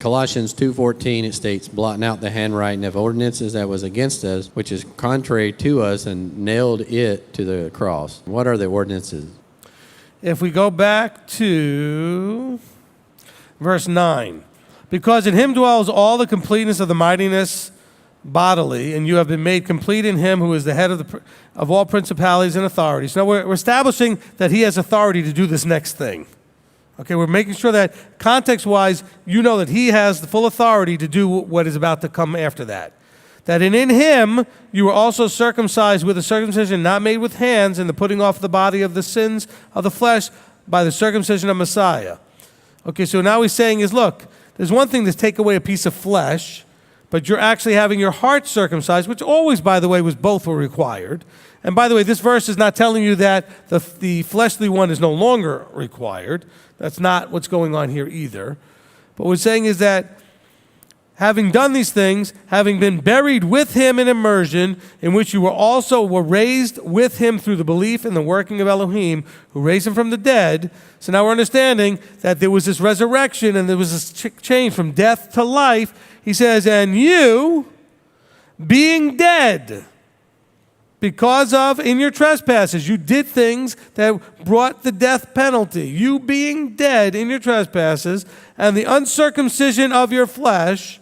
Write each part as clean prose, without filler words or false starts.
Colossians 2:14, it states, blotting out the handwriting of ordinances that was against us, which is contrary to us, and nailed it to the cross. What are the ordinances? If we go back to verse 9, because in him dwells all the completeness of the mightiness bodily, and you have been made complete in him who is the head of all principalities and authorities. Now we're establishing that he has authority to do this next thing. Okay, we're making sure that context-wise, you know that he has the full authority to do what is about to come after that. That in him you were also circumcised with a circumcision not made with hands, in the putting off the body of the sins of the flesh by the circumcision of Messiah. Okay, so now he's saying is, look, there's one thing to take away a piece of flesh, but you're actually having your heart circumcised, which always, by the way, was both were required. And by the way, this verse is not telling you that the fleshly one is no longer required. That's not what's going on here either. But what we're saying is that having done these things, having been buried with him in immersion, in which you were raised with him through the belief in the working of Elohim, who raised him from the dead. So now we're understanding that there was this resurrection and there was this change from death to life. He says, and you, being dead, because of, in your trespasses, you did things that brought the death penalty. You being dead in your trespasses, and the uncircumcision of your flesh,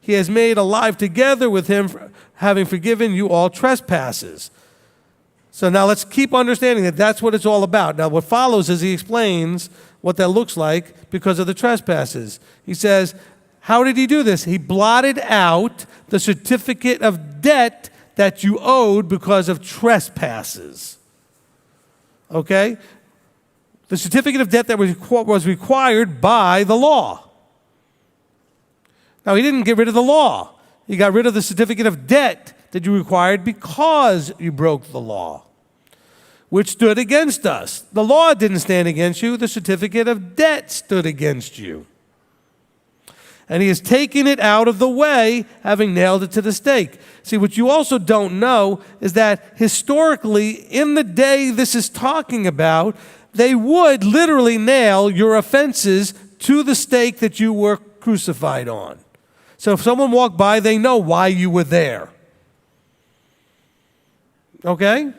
he has made alive together with him, having forgiven you all trespasses. So now let's keep understanding that that's what it's all about. Now what follows is he explains what that looks like because of the trespasses. He says, how did he do this? He blotted out the certificate of debt that you owed because of trespasses. Okay? The certificate of debt that was required by the law. Now, he didn't get rid of the law. He got rid of the certificate of debt that you required because you broke the law, which stood against us. The law didn't stand against you. The certificate of debt stood against you. And he has taken it out of the way, having nailed it to the stake. See, what you also don't know is that historically, in the day this is talking about, they would literally nail your offenses to the stake that you were crucified on. So if someone walked by, they know why you were there. Okay?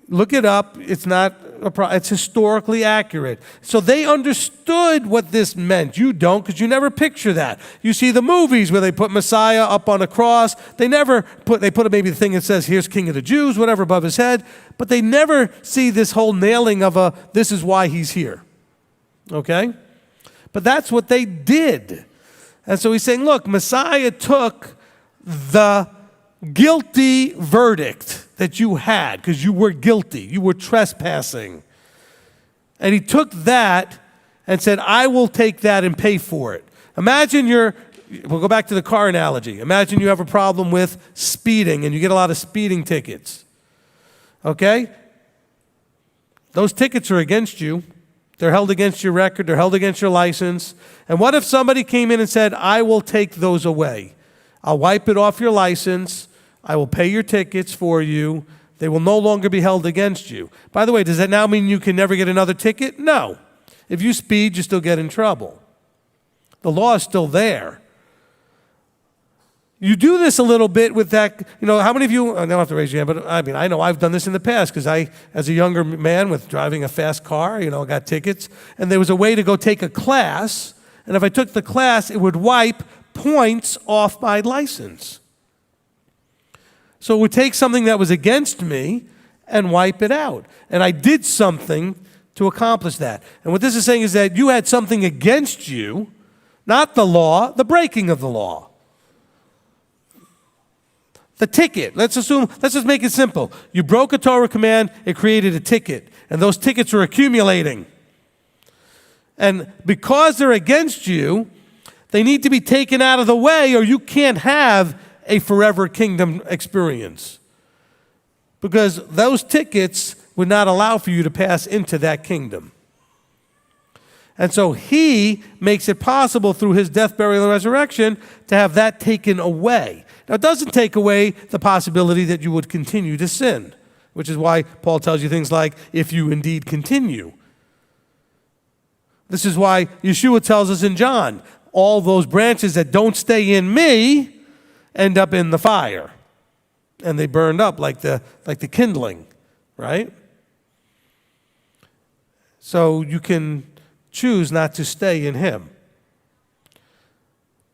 Look it up. It's not it's historically accurate. So they understood what this meant. You don't, because you never picture that. You see the movies where they put Messiah up on a cross. They put maybe the thing that says, here's King of the Jews, whatever, above his head. But they never see this whole nailing of this is why he's here. Okay? But that's what they did. And so he's saying, look, Messiah took the guilty verdict that you had because you were guilty. You were trespassing. And he took that and said, I will take that and pay for it. Imagine we'll go back to the car analogy. Imagine you have a problem with speeding and you get a lot of speeding tickets. Okay? Those tickets are against you. They're held against your record. They're held against your license. And what if somebody came in and said, I will take those away. I'll wipe it off your license. I will pay your tickets for you. They will no longer be held against you. By the way, does that now mean you can never get another ticket? No. If you speed, you still get in trouble. The law is still there. You do this a little bit with that, how many of you, I don't have to raise your hand, but I know I've done this in the past because as a younger man with driving a fast car, got tickets, and there was a way to go take a class, and if I took the class, it would wipe points off my license. So it would take something that was against me and wipe it out. And I did something to accomplish that. And what this is saying is that you had something against you, not the law, the breaking of the law. The ticket, let's just make it simple. You broke a Torah command, it created a ticket. And those tickets are accumulating. And because they're against you, they need to be taken out of the way or you can't have a forever kingdom experience. Because those tickets would not allow for you to pass into that kingdom. And so he makes it possible through his death, burial, and resurrection to have that taken away. Now, it doesn't take away the possibility that you would continue to sin, which is why Paul tells you things like, if you indeed continue. This is why Yeshua tells us in John, all those branches that don't stay in me end up in the fire. And they burned up like the kindling, right? So you can choose not to stay in him.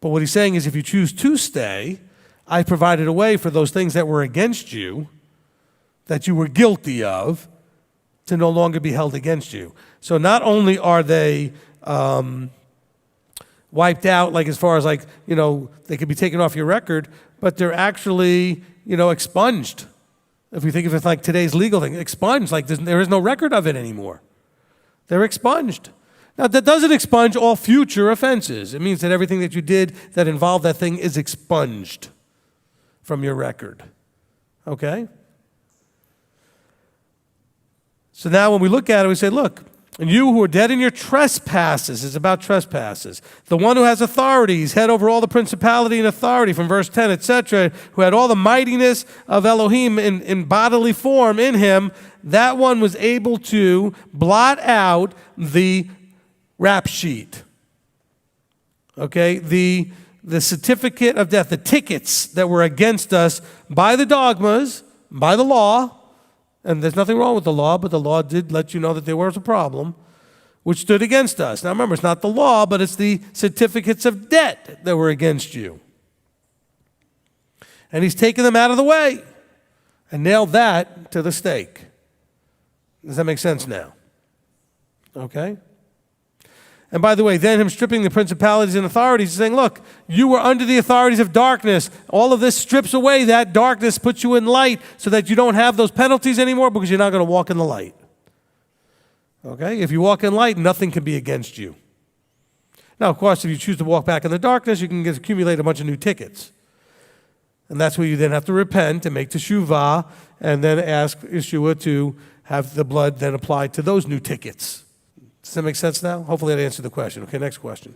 But what he's saying is if you choose to stay, I provided a way for those things that were against you, that you were guilty of, to no longer be held against you. So not only are they wiped out, like as far as like, they could be taken off your record, but they're actually, expunged. If we think of it like today's legal thing, expunged, like there is no record of it anymore. They're expunged. Now, that doesn't expunge all future offenses. It means that everything that you did that involved that thing is expunged from your record. Okay? So now when we look at it, we say, look, and you who are dead in your trespasses, it's about trespasses. The one who has authority, he's head over all the principality and authority, from verse 10, etc., who had all the mightiness of Elohim in bodily form in him, that one was able to blot out the rap sheet. Okay? The certificate of death, the tickets that were against us by the dogmas, by the law. And there's nothing wrong with the law, but the law did let you know that there was a problem, which stood against us. Now remember, it's not the law, but it's the certificates of debt that were against you. And he's taken them out of the way and nailed that to the stake. Does that make sense now? Okay? And by the way, then him stripping the principalities and authorities, saying, look, you were under the authorities of darkness. All of this strips away that darkness, puts you in light so that you don't have those penalties anymore because you're not going to walk in the light. Okay? If you walk in light, nothing can be against you. Now, of course, if you choose to walk back in the darkness, you can accumulate a bunch of new tickets. And that's where you then have to repent and make teshuvah and then ask Yeshua to have the blood then applied to those new tickets. Does that make sense now? Hopefully that answered the question. Okay, next question.